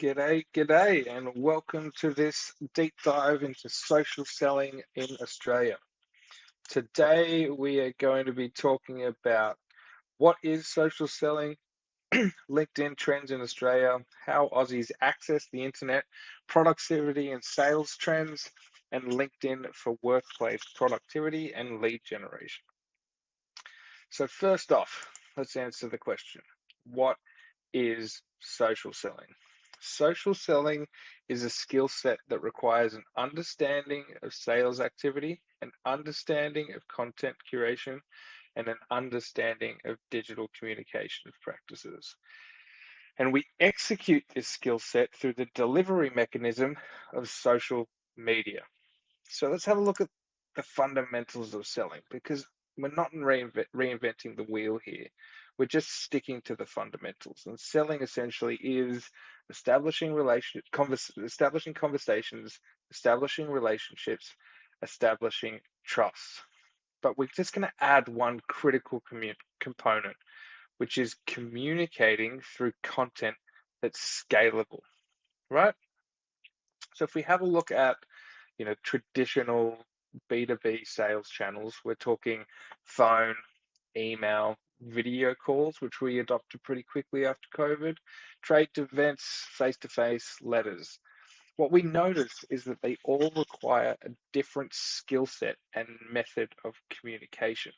G'day, and welcome to this deep dive into social selling in Australia. Today, we are going to be talking about what is social selling, LinkedIn trends in Australia, how Aussies access the internet, productivity and sales trends, and LinkedIn for workplace productivity and lead generation. So, first off, let's answer the question: what is social selling? Social selling is a skill set that requires an understanding of sales activity, an understanding of content curation, and an understanding of digital communication practices. And we execute this skill set through the delivery mechanism of social media. So let's have a look at the fundamentals of selling, because we're not reinventing the wheel here. We're just sticking to the fundamentals. And selling essentially is establishing conversations, establishing relationships, establishing trust. But we're just going to add one critical component, which is communicating through content that's scalable, right? So if we have a look at traditional B2B sales channels, we're talking phone, email, video calls, which we adopted pretty quickly after COVID, trade events, face-to-face, letters. What we notice is that they all require a different skill set and method of communication.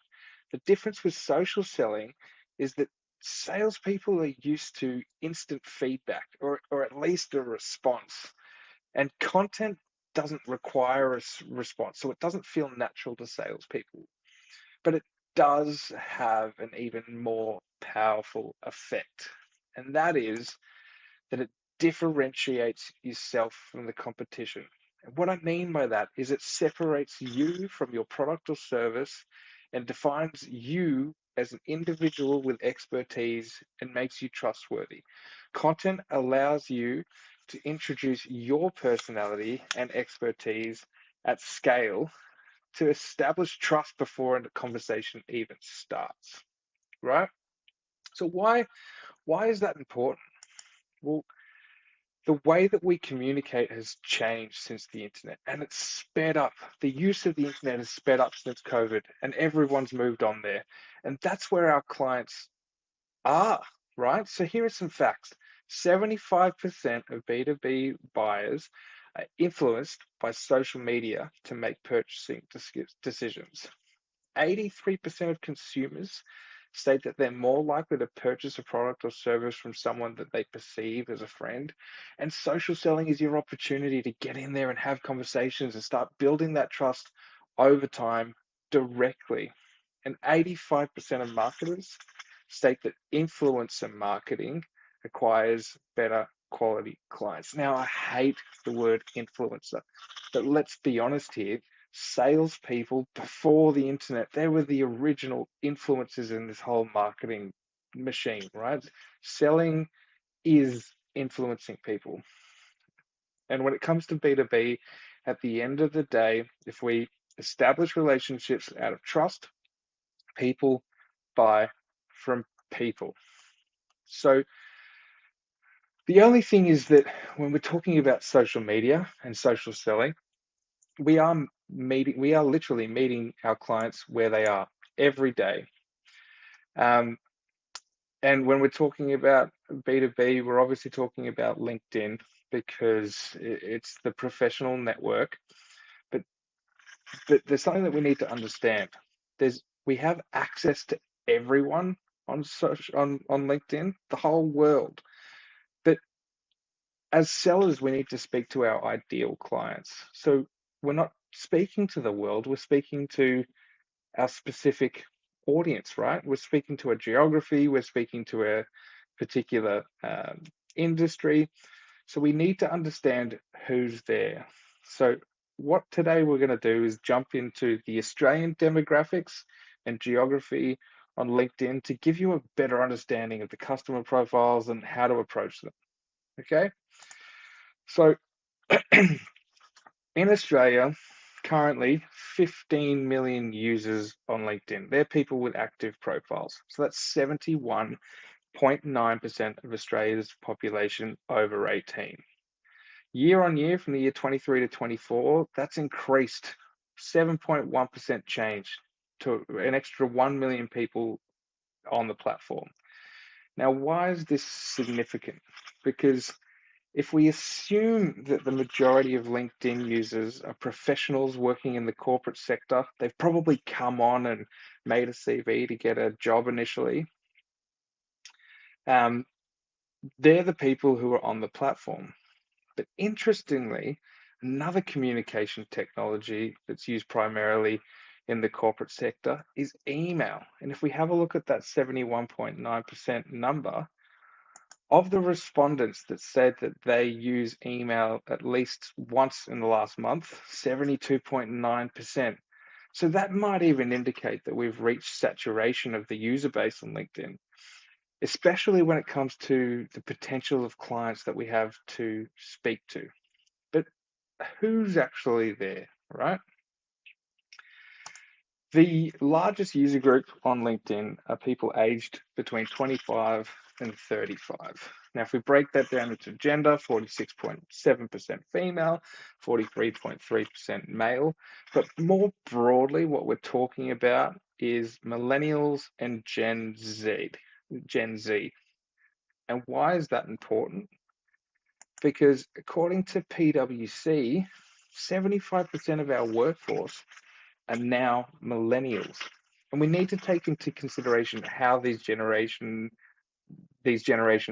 The difference with social selling is that salespeople are used to instant feedback or at least a response. And content doesn't require a response, so it doesn't feel natural to salespeople. But it does have an even more powerful effect, and that is that it differentiates yourself from the competition. And what I mean by that is it separates you from your product or service and defines you as an individual with expertise and makes you trustworthy. Content allows you to introduce your personality and expertise at scale to establish trust before a conversation even starts, right? So why is that important? Well, the way that we communicate has changed since the internet, and it's sped up. The use of the internet has sped up since COVID, and everyone's moved on there. And that's where our clients are, right? So here are some facts. 75% of B2B buyers are influenced by social media to make purchasing decisions. 83% of consumers state that they're more likely to purchase a product or service from someone that they perceive as a friend. And social selling is your opportunity to get in there and have conversations and start building that trust over time directly. And 85% of marketers state that influencer marketing acquires better quality clients. Now, I hate the word influencer, but let's be honest here. Salespeople before the internet, they were the original influencers in this whole marketing machine, right? Selling is influencing people. And when it comes to B2B, at the end of the day, if we establish relationships out of trust, people buy from people. So the only thing is that when we're talking about social media and social selling, we are literally meeting our clients where they are every day. And when we're talking about B2B, we're obviously talking about LinkedIn because it's the professional network. But there's something that we need to understand. We have access to everyone on LinkedIn, the whole world. But as sellers, we need to speak to our ideal clients. So we're not speaking to the world, we're speaking to our specific audience, right? We're speaking to a geography, we're speaking to a particular industry. So we need to understand who's there. So what today we're going to do is jump into the Australian demographics and geography on LinkedIn to give you a better understanding of the customer profiles and how to approach them. Okay. So in Australia, currently 15 million users on LinkedIn. They're people with active profiles. So that's 71 0.9% of Australia's population over 18. Year on year, from the year 23 to 24, that's increased 7.1% change to an extra 1 million people on the platform. Now, why is this significant? Because if we assume that the majority of LinkedIn users are professionals working in the corporate sector, they've probably come on and made a CV to get a job initially. They're the people who are on the platform. But interestingly, another communication technology that's used primarily in the corporate sector is email. And if we have a look at that 71.9% number, of the respondents that said that they use email at least once in the last month, 72.9%. So that might even indicate that we've reached saturation of the user base on LinkedIn, especially when it comes to the potential of clients that we have to speak to. But who's actually there, right? The largest user group on LinkedIn are people aged between 25 and 35. Now, if we break that down into gender, 46.7% female, 43.3% male. But more broadly, what we're talking about is millennials and Gen Z. And why is that important? Because according to PwC, 75% of our workforce are now millennials. And we need to take into consideration how these generations'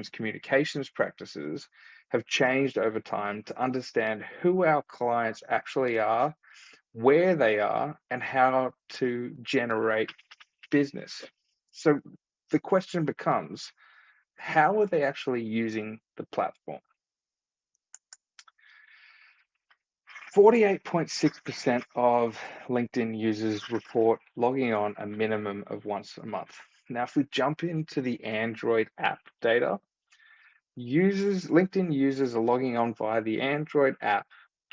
communications practices have changed over time to understand who our clients actually are, where they are, and how to generate business. So the question becomes, how are they actually using the platform? 48.6% of LinkedIn users report logging on a minimum of once a month. Now, if we jump into the Android app data, LinkedIn users are logging on via the Android app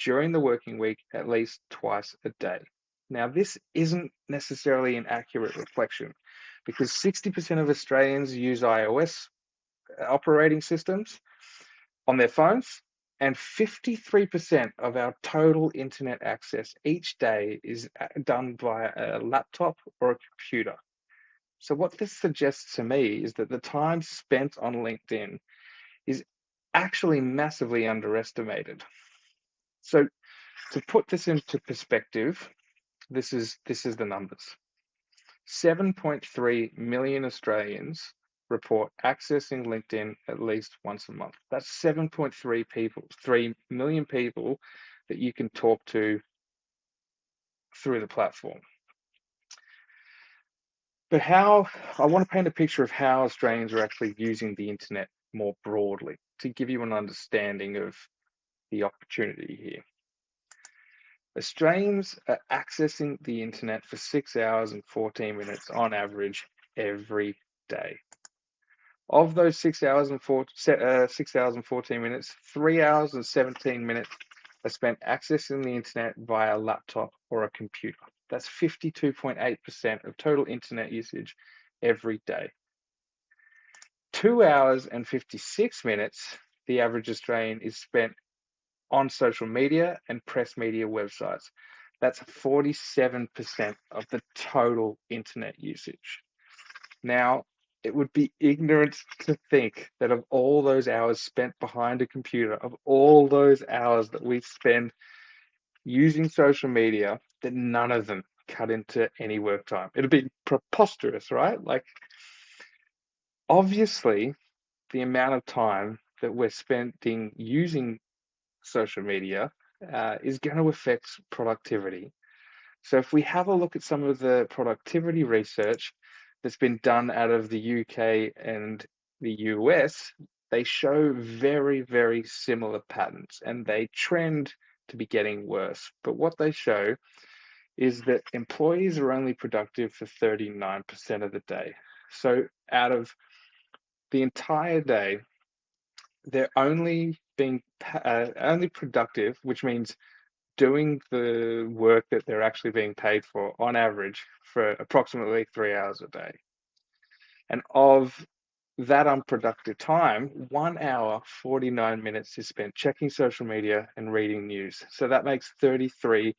during the working week at least twice a day. Now, this isn't necessarily an accurate reflection because 60% of Australians use iOS operating systems on their phones, and 53% of our total internet access each day is done via a laptop or a computer. So what this suggests to me is that the time spent on LinkedIn is actually massively underestimated. So to put this into perspective, this is the numbers. 7.3 million Australians report accessing LinkedIn at least once a month. That's 3 million people that you can talk to through the platform. But I want to paint a picture of how Australians are actually using the internet more broadly to give you an understanding of the opportunity here. Australians are accessing the internet for 6 hours and 14 minutes on average every day. Of those 6 hours and 14 minutes, 3 hours and 17 minutes are spent accessing the internet via a laptop or a computer. That's 52.8% of total internet usage every day. 2 hours and 56 minutes, the average Australian is spent on social media and press media websites. That's 47% of the total internet usage. Now, it would be ignorant to think that of all those hours spent behind a computer, of all those hours that we spend using social media, that none of them cut into any work time. It'd be preposterous, right? Like, obviously, the amount of time that we're spending using social media is going to affect productivity. So if we have a look at some of the productivity research that's been done out of the UK and the US, they show very, very similar patterns, and they trend to be getting worse. But what they show is that employees are only productive for 39% of the day. So out of the entire day, they're only being only productive, which means doing the work that they're actually being paid for on average for approximately 3 hours a day. And of that unproductive time, 1 hour, 49 minutes is spent checking social media and reading news. So that makes 33%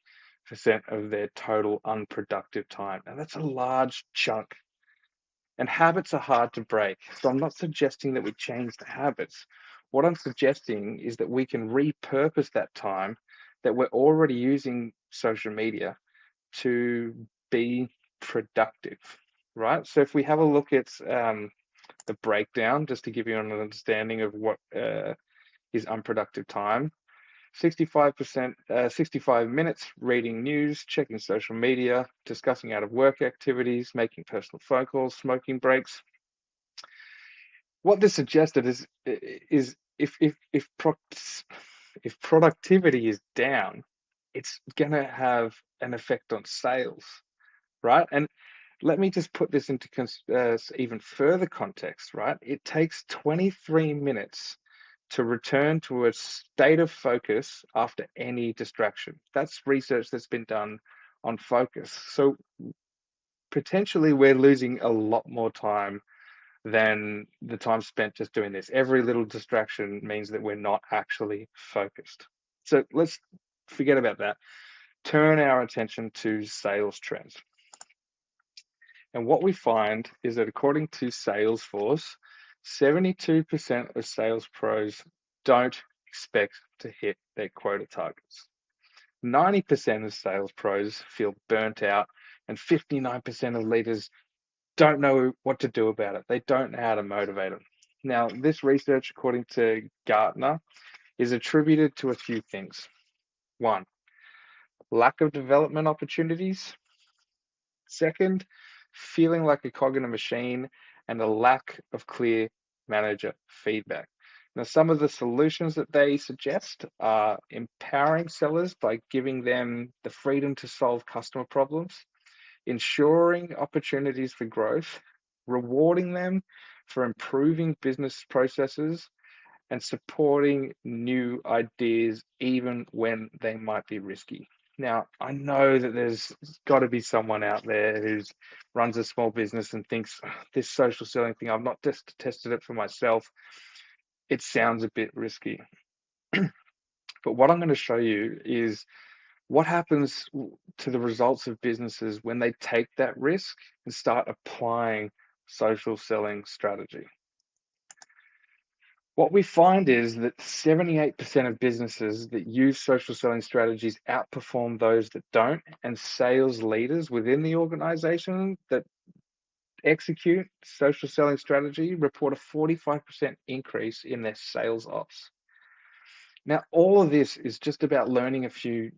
of their total unproductive time. And that's a large chunk. And habits are hard to break. So I'm not suggesting that we change the habits. What I'm suggesting is that we can repurpose that time that we're already using social media to be productive, right? So if we have a look at the breakdown, just to give you an understanding of what is unproductive time, 65%, 65 minutes reading news, checking social media, discussing out of work activities, making personal phone calls, smoking breaks. What this suggested is if productivity is down, it's going to have an effect on sales, right? And let me just put this into even further context, right? It takes 23 minutes to return to a state of focus after any distraction. That's research that's been done on focus. So potentially we're losing a lot more time than the time spent just doing this. Every little distraction means that we're not actually focused. So let's forget about that. Turn our attention to sales trends. And what we find is that according to Salesforce, 72% of sales pros don't expect to hit their quota targets. 90% of sales pros feel burnt out, and 59% of leaders don't know what to do about it. They don't know how to motivate them. Now, this research, according to Gartner, is attributed to a few things. One, lack of development opportunities. Second, feeling like a cog in a machine and a lack of clear manager feedback. Now, some of the solutions that they suggest are empowering sellers by giving them the freedom to solve customer problems, ensuring opportunities for growth, rewarding them for improving business processes, and supporting new ideas even when they might be risky. Now, I know that there's got to be someone out there who runs a small business and thinks this social selling thing, I've not just tested it for myself. It sounds a bit risky. But what I'm going to show you is what happens to the results of businesses when they take that risk and start applying social selling strategy. What we find is that 78% of businesses that use social selling strategies outperform those that don't, and sales leaders within the organization that execute social selling strategy report a 45% increase in their sales ops. Now, all of this is just about learning a few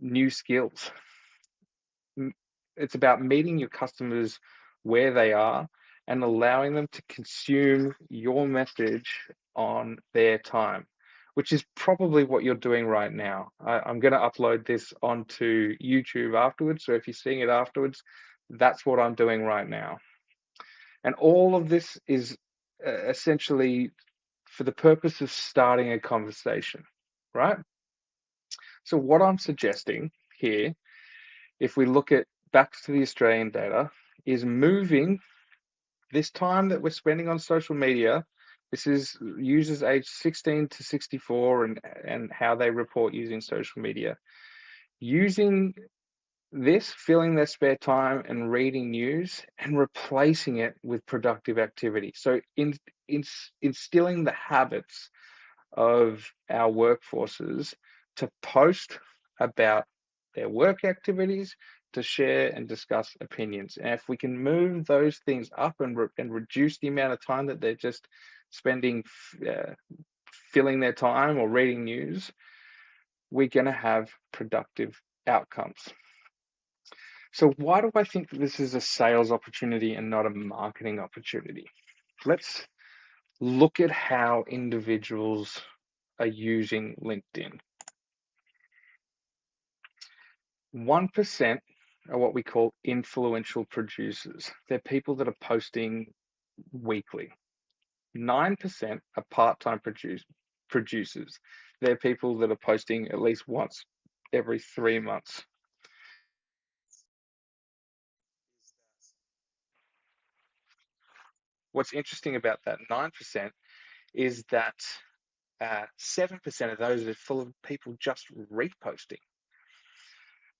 new skills. It's about meeting your customers where they are and allowing them to consume your message on their time, which is probably what you're doing right now. I'm going to upload this onto YouTube afterwards. So if you're seeing it afterwards, that's what I'm doing right now. And all of this is essentially for the purpose of starting a conversation, right? So what I'm suggesting here, if we look at back to the Australian data, is moving this time that we're spending on social media. This is users aged 16 to 64 and how they report using social media. Using this, filling their spare time and reading news and replacing it with productive activity. So instilling the habits of our workforces to post about their work activities, to share and discuss opinions. And if we can move those things up and reduce the amount of time that they're just spending filling their time or reading news, we're going to have productive outcomes. So why do I think that this is a sales opportunity and not a marketing opportunity? Let's look at how individuals are using LinkedIn. 1% are what we call influential producers. They're people that are posting weekly. 9% are part-time producers. They're people that are posting at least once every 3 months. what's interesting about that 9% is that 7% of those are full of people just reposting.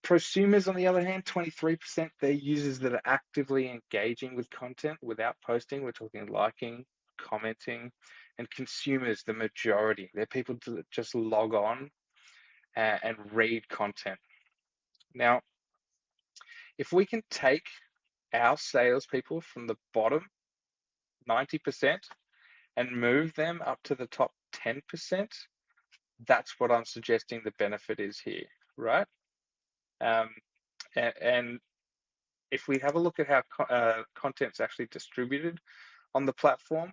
Prosumers, on the other hand, 23%, they're users that are actively engaging with content without posting. We're talking liking, commenting, and consumers, the majority. They're people that just log on and read content. Now, if we can take our salespeople from the bottom 90% and move them up to the top 10%, that's what I'm suggesting the benefit is here, right? And if we have a look at how content's actually distributed on the platform,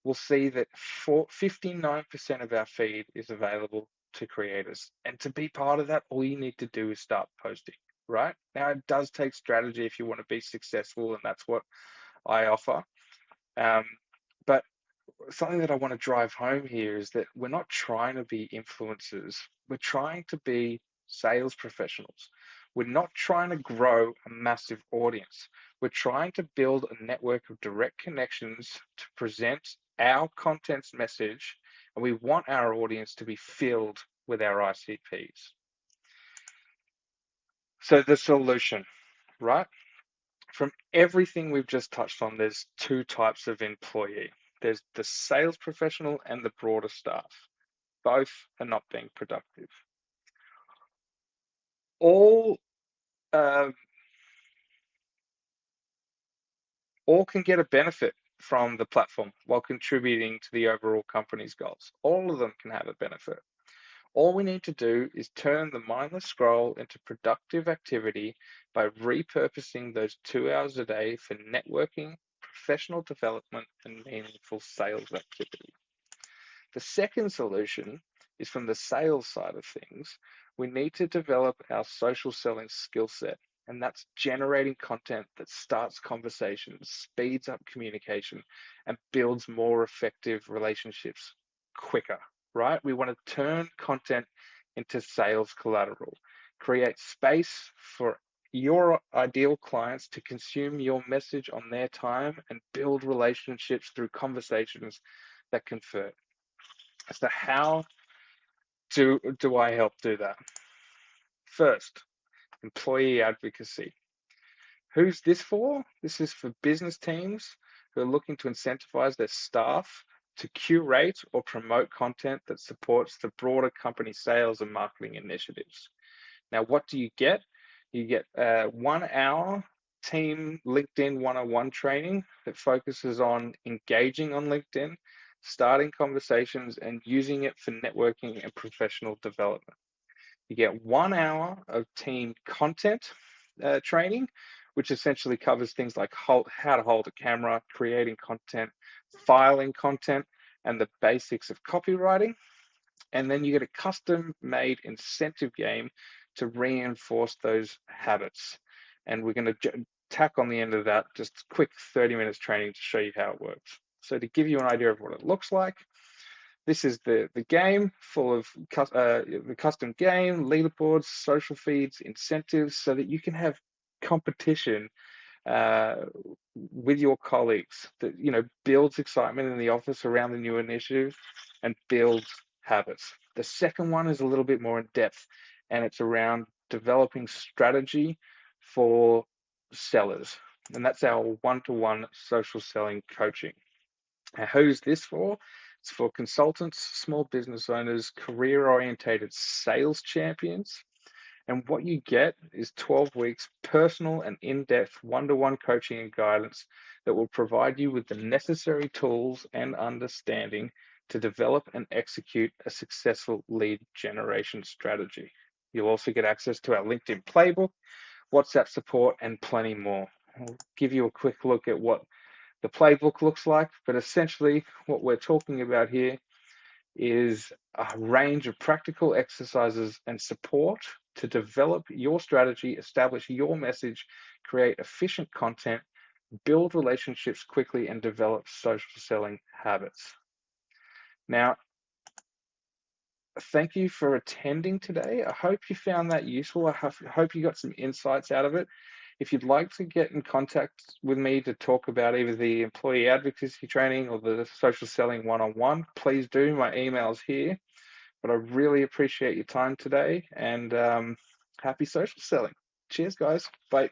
we'll see that 59% of our feed is available to creators. And to be part of that, all you need to do is start posting, right? Now, it does take strategy if you want to be successful, and that's what I offer. But something that I want to drive home here is that we're not trying to be influencers. We're trying to be sales professionals. We're not trying to grow a massive audience. We're trying to build a network of direct connections to present our content's message, and we want our audience to be filled with our ICPs. So the solution, right? From everything we've just touched on, there's two types of employee. There's the sales professional and the broader staff. Both are not being productive. All can get a benefit from the platform while contributing to the overall company's goals. All of them can have a benefit. All we need to do is turn the mindless scroll into productive activity by repurposing those 2 hours a day for networking, professional development, and meaningful sales activity. The second solution is from the sales side of things. We need to develop our social selling skill set, and that's generating content that starts conversations, speeds up communication, and builds more effective relationships quicker, right? We want to turn content into sales collateral, create space for your ideal clients to consume your message on their time, and build relationships through conversations that convert. So how do I help do that? First, employee advocacy. Who's this for? This is for business teams who are looking to incentivize their staff to curate or promote content that supports the broader company sales and marketing initiatives. Now, what do you get? You get 1 hour team LinkedIn 101 training that focuses on engaging on LinkedIn, starting conversations, and using it for networking and professional development. You get 1 hour of team content training, which essentially covers things like how to hold a camera, creating content, filing content, and the basics of copywriting. And then you get a custom-made incentive game to reinforce those habits. And we're going to tack on the end of that just a quick 30 minutes training to show you how it works. So to give you an idea of what it looks like, this is the game full of the custom game, leaderboards, social feeds, incentives, so that you can have competition with your colleagues that builds excitement in the office around the new initiative and builds habits. The second one is a little bit more in depth, and it's around developing strategy for sellers, and that's our one-to-one social selling coaching. Now, who's this for? It's for consultants, small business owners, career-orientated sales champions. And what you get is 12 weeks personal and in-depth one-to-one coaching and guidance that will provide you with the necessary tools and understanding to develop and execute a successful lead generation strategy. You'll also get access to our LinkedIn playbook, WhatsApp support, and plenty more. I'll give you a quick look at what the playbook looks like, but essentially what we're talking about here is a range of practical exercises and support to develop your strategy, establish your message, create efficient content, build relationships quickly, and develop social selling habits. Now, thank you for attending today. I hope you found that useful. I hope you got some insights out of it. If you'd like to get in contact with me to talk about either the employee advocacy training or the social selling one-on-one, please do. My email's here. But I really appreciate your time today, and happy social selling. Cheers, guys. Bye.